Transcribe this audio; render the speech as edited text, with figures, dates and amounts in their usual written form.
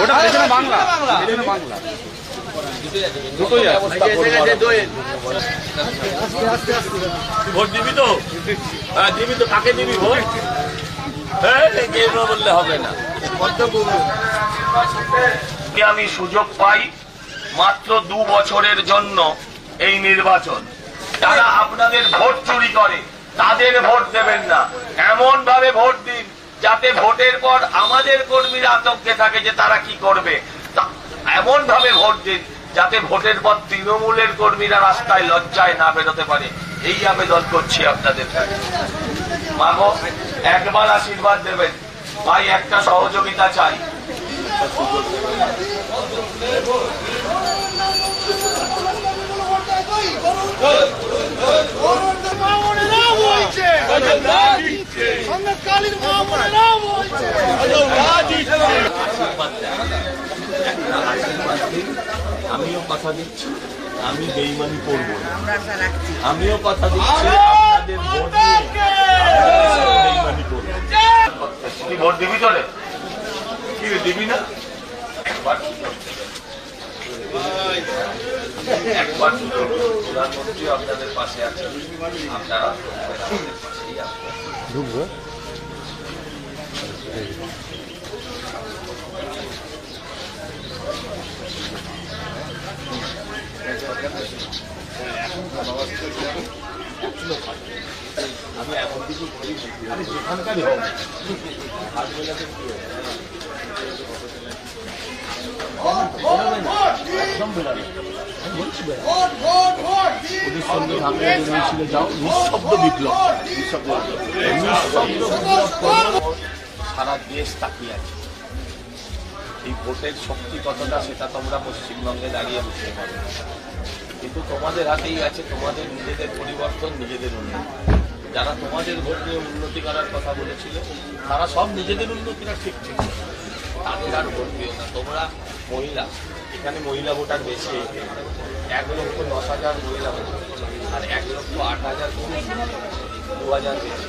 ওটা পেছনে বাংলা, পেছনে বাংলা দুটোই আছে। ভোট দিবি তো? হ্যাঁ দিবি তো। কাকে দিবি ভোট? বললে হবে না। আমি সুযোগ পাই মাত্র 2 বছরের জন্য এই নির্বাচন। যারা আপনাদের ভোট চুরি করে তাদের ভোট দেবেন না, এমন ভাবে ভোট দিন যাতে ভোটের পর আমাদের কর্মীরা আতঙ্কে থাকে যে তারা কি করবে। এমন ভাবে ভোট দিন যাতে ভোটের পর তৃণমূলের কর্মীরা রাস্তায় লজ্জায় না বেরোতে পারে। এই আবেদন করছি আপনাদের কাছে। মাগো একবার আশীর্বাদ দেবেন ভাই, একটা সহযোগিতা চাই। আমিও কথা দিচ্ছি আমি বেইমানি করবো না, আমিও কথা দিচ্ছি আপনাদের ভোট বেইমানি করবো। তুই ভোট দিবি তো রে? কি দিবি না? একবার প্রধানমন্ত্রী আপনাদের পাশে আছে, আপনারা পাশেই ঢুকবো। আমি এমন কিছু করি যেখানকারই হোক হাত মেলাতে কি একদম বেড়াবে ওদের সঙ্গে মিছিলে যাও, নিঃশব্দ বিপ্লব, নিঃশব্দ সারা দেশ তাকিয়ে আছে। এই ভোটের শক্তি কতটা সেটা তোমরা পশ্চিমবঙ্গে দাঁড়িয়ে বুঝতে পারবে, কিন্তু তোমাদের হাতেই আছে তোমাদের নিজেদের পরিবর্তন, নিজেদের উন্নতি। যারা তোমাদের ভোট নিয়ে উন্নতি করার কথা বলেছিল তারা সব নিজেদের উন্নতিটা ঠিক ঠিক তাদের আর ভোট দিও না। তোমরা মহিলা, এখানে মহিলা ভোটার বেশি, 1,10,000 মহিলা ভোটার আর 1,08,000 পুরুষ, 2,000 বেশি।